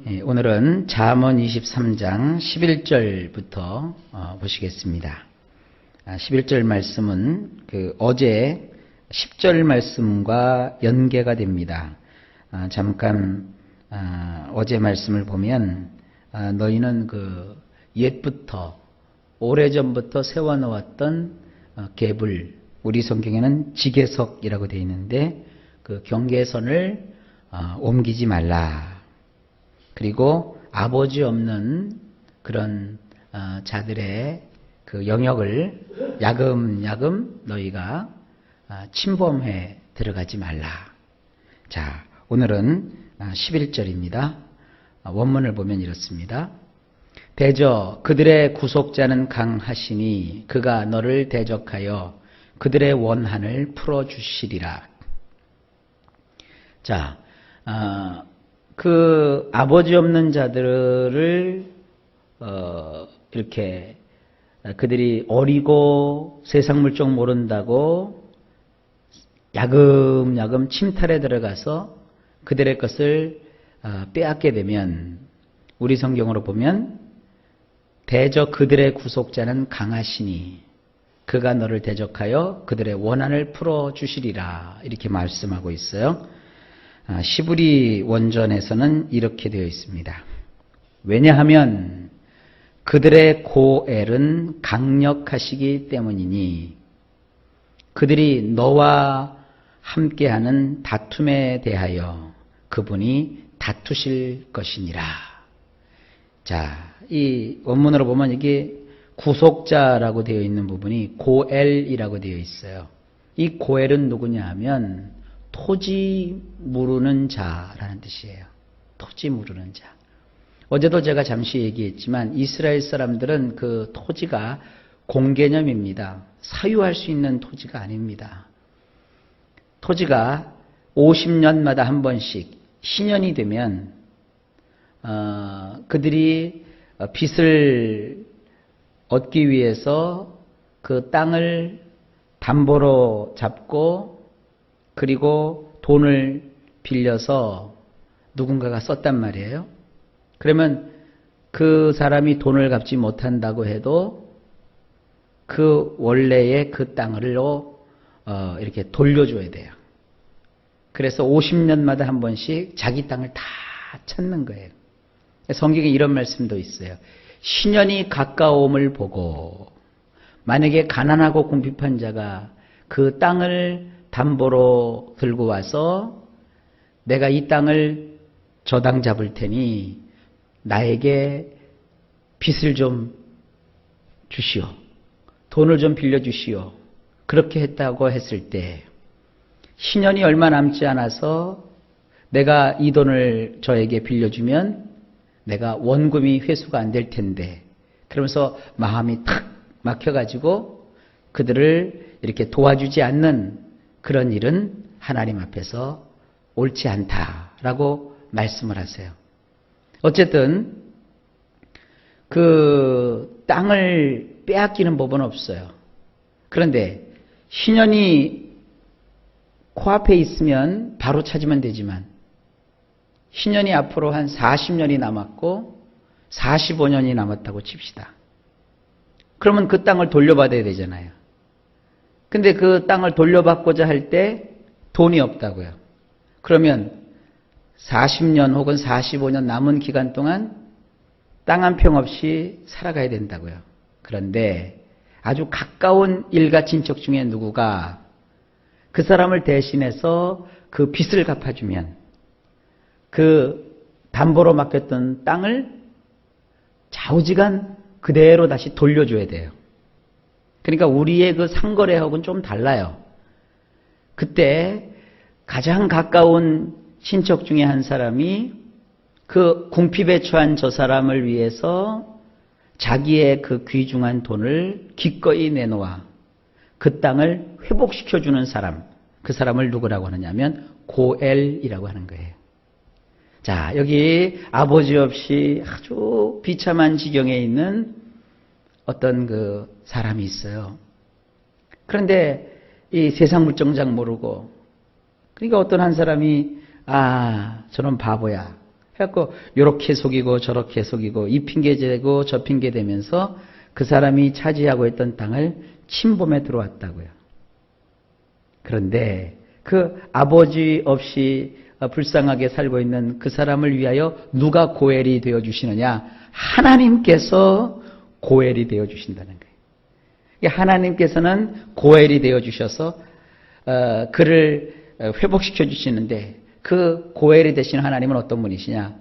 오늘은 잠언 23장 11절부터 보시겠습니다. 11절 말씀은 어제 10절 말씀과 연계가 됩니다. 잠깐 어제 말씀을 보면 너희는 옛부터 오래전부터 세워놓았던 궤불, 우리 성경에는 지계석이라고 되어 있는데 그 경계선을 옮기지 말라. 그리고 아버지 없는 그런 자들의 그 영역을 야금야금 너희가 침범해 들어가지 말라. 자, 오늘은 11절입니다. 원문을 보면 이렇습니다. 대저 그들의 구속자는 강하시니 그가 너를 대적하여 그들의 원한을 풀어주시리라. 자, 그 아버지 없는 자들을 이렇게 그들이 어리고 세상 물정 모른다고 야금야금 침탈에 들어가서 그들의 것을 빼앗게 되면 우리 성경으로 보면 대저 그들의 구속자는 강하시니 그가 너를 대적하여 그들의 원한을 풀어주시리라 이렇게 말씀하고 있어요. 시브리 원전에서는 이렇게 되어 있습니다. 왜냐하면 그들의 고엘은 강력하시기 때문이니 그들이 너와 함께하는 다툼에 대하여 그분이 다투실 것이니라. 자, 이 원문으로 보면 이게 구속자라고 되어 있는 부분이 고엘이라고 되어 있어요. 이 고엘은 누구냐 하면 토지 무르는 자라는 뜻이에요. 토지 무르는 자. 어제도 제가 잠시 얘기했지만 이스라엘 사람들은 그 토지가 공개념입니다. 사유할 수 있는 토지가 아닙니다. 토지가 50년마다 한 번씩 신년이 되면 그들이 빚을 얻기 위해서 그 땅을 담보로 잡고 그리고 돈을 빌려서 누군가가 썼단 말이에요. 그러면 그 사람이 돈을 갚지 못한다고 해도 그 원래의 그 땅을로 이렇게 돌려줘야 돼요. 그래서 50년마다 한 번씩 자기 땅을 다 찾는 거예요. 성경에 이런 말씀도 있어요. 신년이 가까움을 보고 만약에 가난하고 궁핍한 자가 그 땅을 담보로 들고 와서 내가 이 땅을 저당 잡을 테니 나에게 빚을 좀 주시오. 돈을 좀 빌려주시오. 그렇게 했다고 했을 때 신년이 얼마 남지 않아서 내가 이 돈을 저에게 빌려주면 내가 원금이 회수가 안 될 텐데 그러면서 마음이 탁 막혀가지고 그들을 이렇게 도와주지 않는 그런 일은 하나님 앞에서 옳지 않다라고 말씀을 하세요. 어쨌든 그 땅을 빼앗기는 법은 없어요. 그런데 신년이 코앞에 있으면 바로 찾으면 되지만 신년이 앞으로 한 40년이 남았고 45년이 남았다고 칩시다. 그러면 그 땅을 돌려받아야 되잖아요. 근데 그 땅을 돌려받고자 할 때 돈이 없다고요. 그러면 40년 혹은 45년 남은 기간 동안 땅 한 평 없이 살아가야 된다고요. 그런데 아주 가까운 일가 친척 중에 누구가 그 사람을 대신해서 그 빚을 갚아주면 그 담보로 맡겼던 땅을 좌우지간 그대로 다시 돌려줘야 돼요. 그러니까 우리의 그 상거래하고는 좀 달라요. 그때 가장 가까운 친척 중에 한 사람이 그 궁핍에 처한 저 사람을 위해서 자기의 그 귀중한 돈을 기꺼이 내놓아 그 땅을 회복시켜주는 사람, 그 사람을 누구라고 하느냐면 고엘이라고 하는 거예요. 자, 여기 아버지 없이 아주 비참한 지경에 있는 어떤 그 사람이 있어요. 그런데 이 세상 물정장 모르고 그러니까 어떤 한 사람이 저놈 바보야. 해갖고 요렇게 속이고 저렇게 속이고 이 핑계 대고 저 핑계 대면서 그 사람이 차지하고 있던 땅을 침범에 들어왔다고요. 그런데 그 아버지 없이 불쌍하게 살고 있는 그 사람을 위하여 누가 고엘이 되어주시느냐? 하나님께서 고엘이 되어주신다는 거예요. 하나님께서는 고엘이 되어주셔서 그를 회복시켜 주시는데 그 고엘이 되신 하나님은 어떤 분이시냐?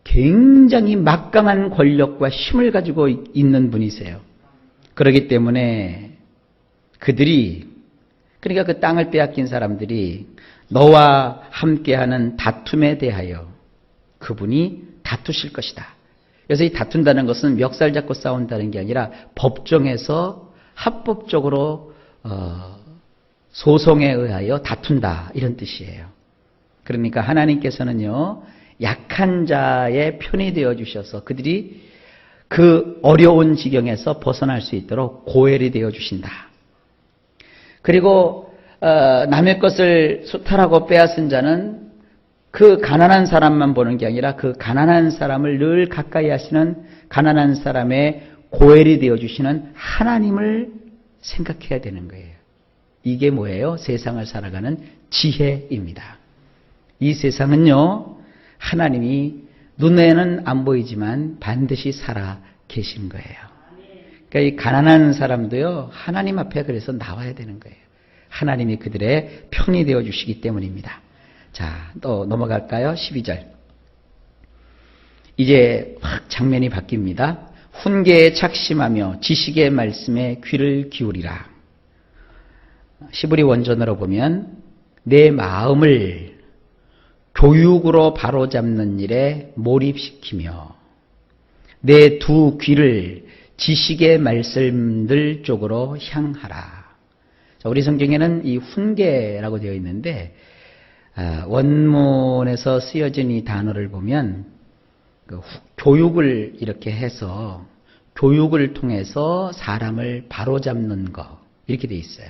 굉장히 막강한 권력과 힘을 가지고 있는 분이세요. 그렇기 때문에 그들이, 그러니까 그 땅을 빼앗긴 사람들이 너와 함께하는 다툼에 대하여 그분이 다투실 것이다. 그래서 이 다툰다는 것은 멱살 잡고 싸운다는 게 아니라 법정에서 합법적으로 소송에 의하여 다툰다, 이런 뜻이에요. 그러니까 하나님께서는요, 약한 자의 편이 되어 주셔서 그들이 그 어려운 지경에서 벗어날 수 있도록 고엘이 되어 주신다. 그리고 남의 것을 수탈하고 빼앗은 자는 그 가난한 사람만 보는 게 아니라 그 가난한 사람을 늘 가까이 하시는 가난한 사람의 고엘이 되어 주시는 하나님을 생각해야 되는 거예요. 이게 뭐예요? 세상을 살아가는 지혜입니다. 이 세상은요, 하나님이 눈에는 안 보이지만 반드시 살아 계신 거예요. 그러니까 이 가난한 사람도요, 하나님 앞에 그래서 나와야 되는 거예요. 하나님이 그들의 편이 되어 주시기 때문입니다. 자, 또 넘어갈까요? 12절. 이제 확 장면이 바뀝니다. 훈계에 착심하며 지식의 말씀에 귀를 기울이라. 시브리 원전으로 보면 내 마음을 교육으로 바로잡는 일에 몰입시키며 내 두 귀를 지식의 말씀들 쪽으로 향하라. 자, 우리 성경에는 이 훈계라고 되어 있는데 원문에서 쓰여진 이 단어를 보면 그 교육을 이렇게 해서 교육을 통해서 사람을 바로잡는 거, 이렇게 되어 있어요.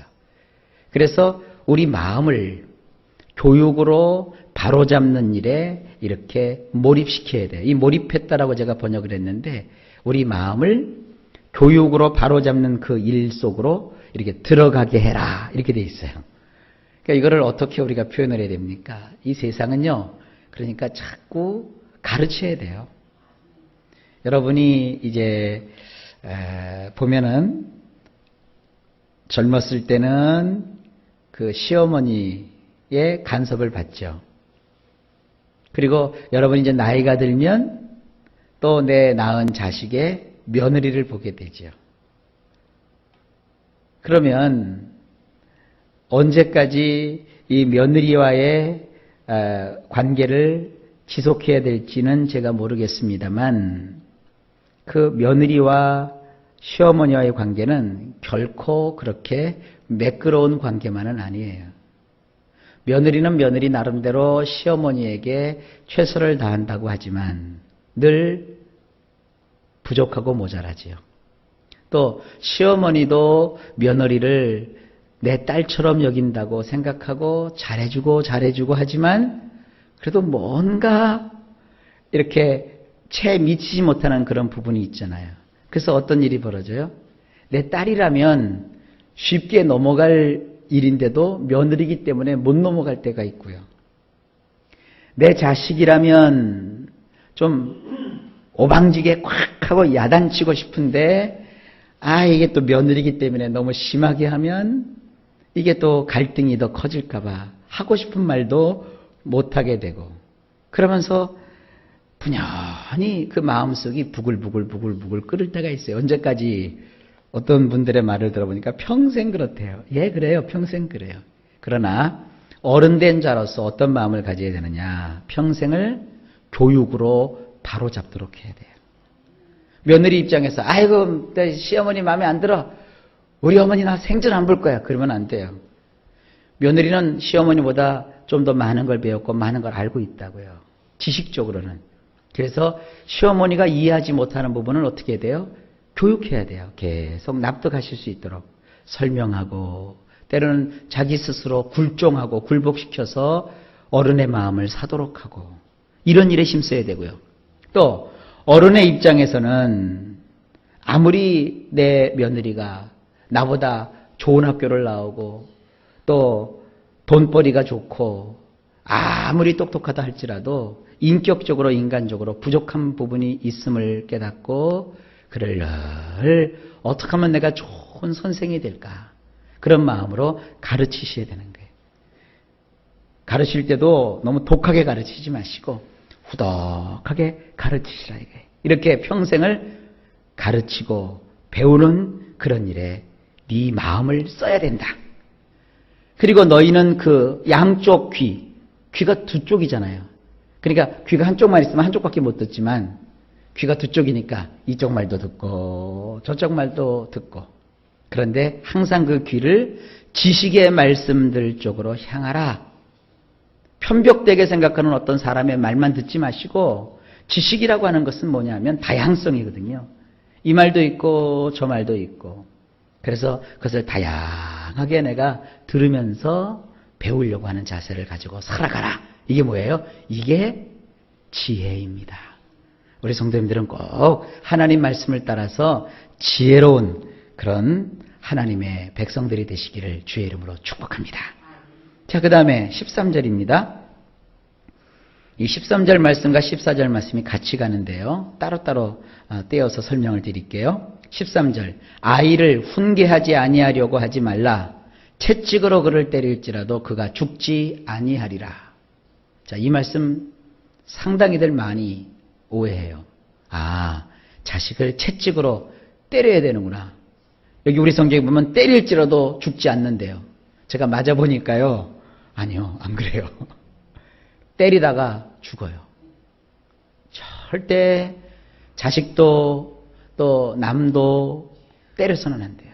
그래서 우리 마음을 교육으로 바로잡는 일에 이렇게 몰입시켜야 돼요. 이 몰입했다라고 제가 번역을 했는데 우리 마음을 교육으로 바로잡는 그 일 속으로 이렇게 들어가게 해라, 이렇게 돼 있어요. 그러니까 이거를 어떻게 우리가 표현을 해야 됩니까? 이 세상은요, 그러니까 자꾸 가르쳐야 돼요. 여러분이 이제 보면은 젊었을 때는 그 시어머니의 간섭을 받죠. 그리고 여러분이 이제 나이가 들면 또 내 낳은 자식의 며느리를 보게 되죠. 그러면 언제까지 이 며느리와의 관계를 지속해야 될지는 제가 모르겠습니다만 그 며느리와 시어머니와의 관계는 결코 그렇게 매끄러운 관계만은 아니에요. 며느리는 며느리 나름대로 시어머니에게 최선을 다한다고 하지만 늘 부족하고 모자라지요. 또 시어머니도 며느리를 내 딸처럼 여긴다고 생각하고 잘해주고 하지만 그래도 뭔가 이렇게 채 미치지 못하는 그런 부분이 있잖아요. 그래서 어떤 일이 벌어져요? 내 딸이라면 쉽게 넘어갈 일인데도 며느리이기 때문에 못 넘어갈 때가 있고요. 내 자식이라면 좀 오방지게 콱 하고 야단치고 싶은데 이게 또 며느리이기 때문에 너무 심하게 하면 이게 또 갈등이 더 커질까 봐 하고 싶은 말도 못하게 되고 그러면서 분연히 그 마음속이 부글부글 끓을 때가 있어요. 언제까지? 어떤 분들의 말을 들어보니까 평생 그렇대요. 예, 그래요. 평생 그래요. 그러나 어른된 자로서 어떤 마음을 가져야 되느냐? 평생을 교육으로 바로잡도록 해야 돼요. 며느리 입장에서 아이고 내 시어머니 마음에 안 들어. 우리 어머니 나 생전 안 볼 거야. 그러면 안 돼요. 며느리는 시어머니보다 좀 더 많은 걸 배웠고 많은 걸 알고 있다고요. 지식적으로는. 그래서 시어머니가 이해하지 못하는 부분은 어떻게 해야 돼요? 교육해야 돼요. 계속 납득하실 수 있도록 설명하고 때로는 자기 스스로 굴종하고 굴복시켜서 어른의 마음을 사도록 하고 이런 일에 힘써야 되고요. 또 어른의 입장에서는 아무리 내 며느리가 나보다 좋은 학교를 나오고 또 돈벌이가 좋고 아무리 똑똑하다 할지라도 인격적으로 인간적으로 부족한 부분이 있음을 깨닫고 그를 늘 어떻게 하면 내가 좋은 선생이 될까 그런 마음으로 가르치셔야 되는 거예요. 가르칠 때도 너무 독하게 가르치지 마시고 후덕하게 가르치시라 이거예요. 이렇게 평생을 가르치고 배우는 그런 일에 네 마음을 써야 된다. 그리고 너희는 그 양쪽 귀가 두 쪽이잖아요. 그러니까 귀가 한쪽만 있으면 한쪽밖에 못 듣지만 귀가 두 쪽이니까 이쪽 말도 듣고 저쪽 말도 듣고 그런데 항상 그 귀를 지식의 말씀들 쪽으로 향하라. 편벽되게 생각하는 어떤 사람의 말만 듣지 마시고 지식이라고 하는 것은 뭐냐면 다양성이거든요. 이 말도 있고 저 말도 있고 그래서 그것을 다양하게 내가 들으면서 배우려고 하는 자세를 가지고 살아가라. 이게 뭐예요? 이게 지혜입니다. 우리 성도님들은 꼭 하나님 말씀을 따라서 지혜로운 그런 하나님의 백성들이 되시기를 주의 이름으로 축복합니다. 자, 그 다음에 13절입니다. 이 13절 말씀과 14절 말씀이 같이 가는데요. 따로따로 떼어서 설명을 드릴게요. 13절 아이를 훈계하지 아니하려고 하지 말라. 채찍으로 그를 때릴지라도 그가 죽지 아니하리라. 자, 이 말씀 상당히들 많이 오해해요. 아, 자식을 채찍으로 때려야 되는구나. 여기 우리 성경에 보면 때릴지라도 죽지 않는데요. 제가 맞아보니까요. 아니요, 안 그래요. 때리다가 죽어요. 절대 자식도 또 남도 때려서는 안 돼요.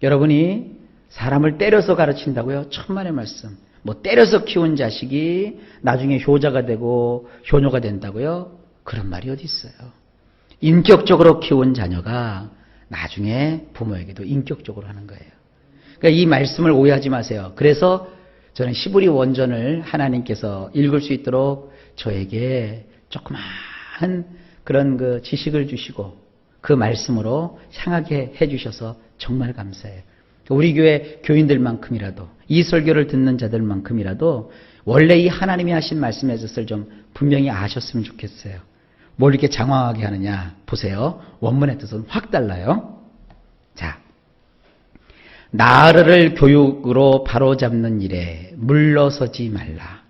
여러분이 사람을 때려서 가르친다고요? 천만의 말씀. 뭐 때려서 키운 자식이 나중에 효자가 되고 효녀가 된다고요? 그런 말이 어디 있어요. 인격적으로 키운 자녀가 나중에 부모에게도 인격적으로 하는 거예요. 그러니까 이 말씀을 오해하지 마세요. 그래서 저는 히브리 원전을 하나님께서 읽을 수 있도록 저에게 조그마한 그런 그 지식을 주시고 그 말씀으로 향하게 해주셔서 정말 감사해요. 우리 교회 교인들만큼이라도 이 설교를 듣는 자들만큼이라도 원래 이 하나님이 하신 말씀의 뜻을 좀 분명히 아셨으면 좋겠어요. 뭘 이렇게 장황하게 하느냐 보세요. 원문의 뜻은 확 달라요. 자, 나를 교육으로 바로잡는 일에 물러서지 말라.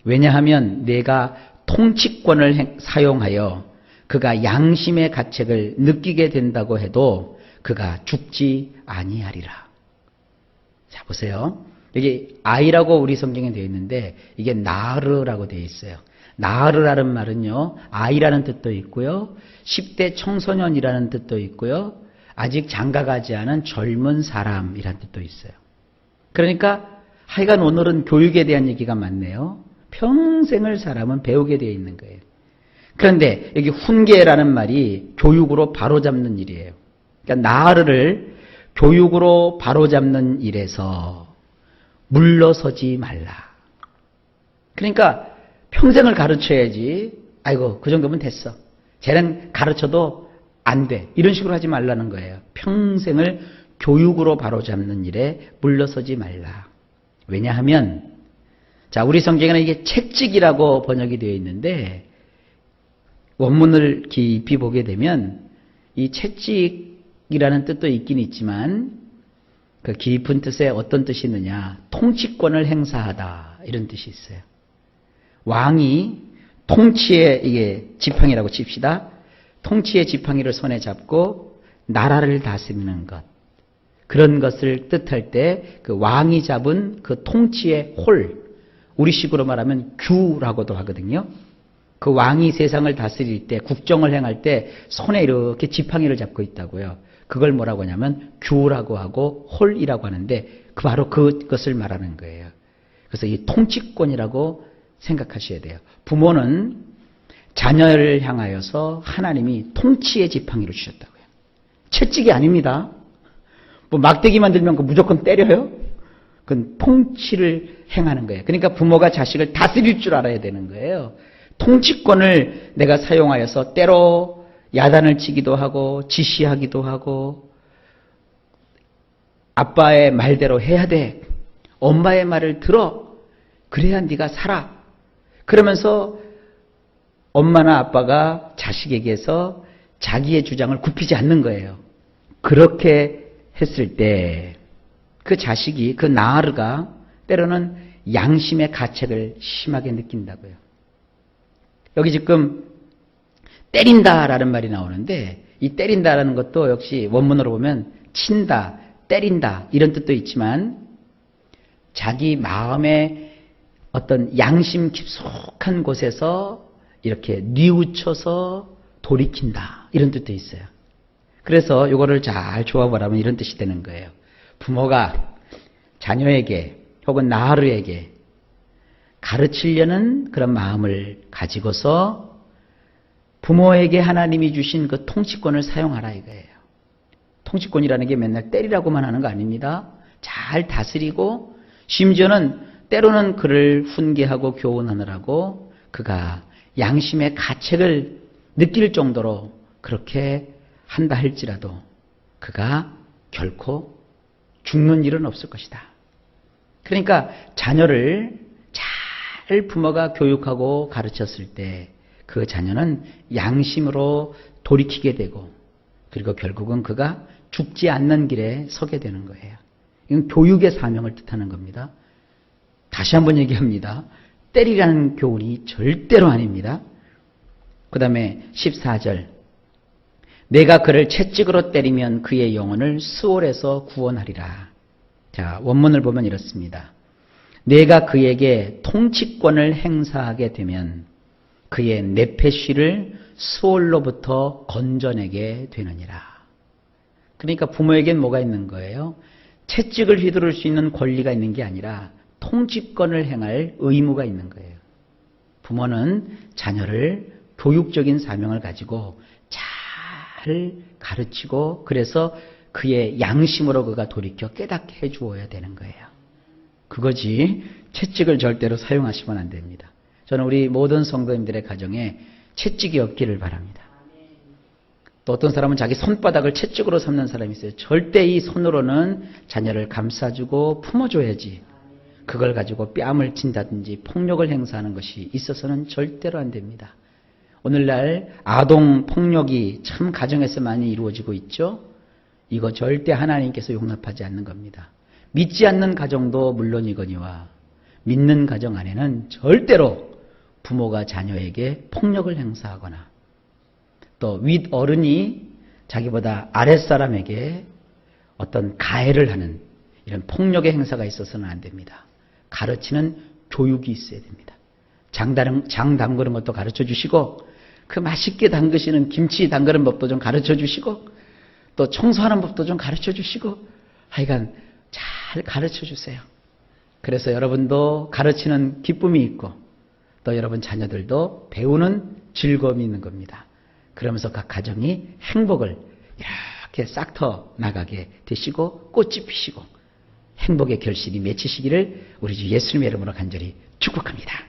왜냐하면 내가 통치권을 사용하여 그가 양심의 가책을 느끼게 된다고 해도 그가 죽지 아니하리라. 자, 보세요. 여기 아이라고 우리 성경에 되어 있는데 이게 나르라고 되어 있어요. 나르라는 말은요, 아이라는 뜻도 있고요, 10대 청소년이라는 뜻도 있고요, 아직 장가가지 않은 젊은 사람이라는 뜻도 있어요. 그러니까 하여간 오늘은 교육에 대한 얘기가 많네요. 평생을 사람은 배우게 되어 있는 거예요. 그런데 여기 훈계라는 말이 교육으로 바로잡는 일이에요. 그러니까 나를 교육으로 바로잡는 일에서 물러서지 말라. 그러니까 평생을 가르쳐야지. 아이고 그 정도면 됐어. 쟤는 가르쳐도 안 돼. 이런 식으로 하지 말라는 거예요. 평생을 교육으로 바로잡는 일에 물러서지 말라. 왜냐하면 자, 우리 성경에는 이게 채찍이라고 번역이 되어 있는데 원문을 깊이 보게 되면 이 채찍이라는 뜻도 있긴 있지만 그 깊은 뜻에 어떤 뜻이 있느냐, 통치권을 행사하다 이런 뜻이 있어요. 왕이 통치의 이게 지팡이라고 칩시다. 통치의 지팡이를 손에 잡고 나라를 다스리는 것, 그런 것을 뜻할 때 그 왕이 잡은 그 통치의 홀, 우리식으로 말하면 규라고도 하거든요. 그 왕이 세상을 다스릴 때, 국정을 행할 때 손에 이렇게 지팡이를 잡고 있다고요. 그걸 뭐라고 하냐면 규라고 하고 홀이라고 하는데 바로 그것을 말하는 거예요. 그래서 이 통치권이라고 생각하셔야 돼요. 부모는 자녀를 향하여서 하나님이 통치의 지팡이를 주셨다고요. 채찍이 아닙니다. 뭐 막대기 만들면 무조건 때려요? 그건 통치를 행하는 거예요. 그러니까 부모가 자식을 다스릴 줄 알아야 되는 거예요. 통치권을 내가 사용하여서 때로 야단을 치기도 하고 지시하기도 하고 아빠의 말대로 해야 돼. 엄마의 말을 들어. 그래야 네가 살아. 그러면서 엄마나 아빠가 자식에게서 자기의 주장을 굽히지 않는 거예요. 그렇게 했을 때 그 자식이, 그 나으르가 때로는 양심의 가책을 심하게 느낀다고요. 여기 지금 때린다라는 말이 나오는데 이 때린다라는 것도 역시 원문으로 보면 친다, 때린다 이런 뜻도 있지만 자기 마음의 어떤 양심 깊숙한 곳에서 이렇게 뉘우쳐서 돌이킨다 이런 뜻도 있어요. 그래서 이거를 잘 조합을 이런 뜻이 되는 거예요. 부모가 자녀에게 혹은 나으르에게 가르치려는 그런 마음을 가지고서 부모에게 하나님이 주신 그 통치권을 사용하라 이거예요. 통치권이라는 게 맨날 때리라고만 하는 거 아닙니다. 잘 다스리고 심지어는 때로는 그를 훈계하고 교훈하느라고 그가 양심의 가책을 느낄 정도로 그렇게 한다 할지라도 그가 결코 죽는 일은 없을 것이다. 그러니까 자녀를 잘 부모가 교육하고 가르쳤을 때 그 자녀는 양심으로 돌이키게 되고 그리고 결국은 그가 죽지 않는 길에 서게 되는 거예요. 이건 교육의 사명을 뜻하는 겁니다. 다시 한번 얘기합니다. 때리라는 교훈이 절대로 아닙니다. 그 다음에 14절 내가 그를 채찍으로 때리면 그의 영혼을 수월에서 구원하리라. 자, 원문을 보면 이렇습니다. 내가 그에게 통치권을 행사하게 되면 그의 내패쉬를 수월로부터 건져내게 되느니라. 그러니까 부모에겐 뭐가 있는 거예요? 채찍을 휘두를 수 있는 권리가 있는 게 아니라 통치권을 행할 의무가 있는 거예요. 부모는 자녀를 교육적인 사명을 가지고 잘 가르치고 그래서 그의 양심으로 그가 돌이켜 깨닫게 해주어야 되는 거예요. 그거지 채찍을 절대로 사용하시면 안 됩니다. 저는 우리 모든 성도님들의 가정에 채찍이 없기를 바랍니다. 또 어떤 사람은 자기 손바닥을 채찍으로 삼는 사람이 있어요. 절대 이 손으로는 자녀를 감싸주고 품어줘야지. 그걸 가지고 뺨을 친다든지 폭력을 행사하는 것이 있어서는 절대로 안 됩니다. 오늘날 아동 폭력이 참 가정에서 많이 이루어지고 있죠. 이거 절대 하나님께서 용납하지 않는 겁니다. 믿지 않는 가정도 물론이거니와 믿는 가정 안에는 절대로 부모가 자녀에게 폭력을 행사하거나 또 윗어른이 자기보다 아랫사람에게 어떤 가해를 하는 이런 폭력의 행사가 있어서는 안 됩니다. 가르치는 교육이 있어야 됩니다. 장 담그는 것도 가르쳐 주시고 그 맛있게 담그시는 김치 담그는 법도 좀 가르쳐 주시고 또 청소하는 법도 좀 가르쳐 주시고 하여간 잘 가르쳐 주세요. 그래서 여러분도 가르치는 기쁨이 있고 또 여러분 자녀들도 배우는 즐거움이 있는 겁니다. 그러면서 각 가정이 행복을 이렇게 싹터 나가게 되시고 꽃이 피시고 행복의 결실이 맺히시기를 우리 주 예수님의 이름으로 간절히 축복합니다.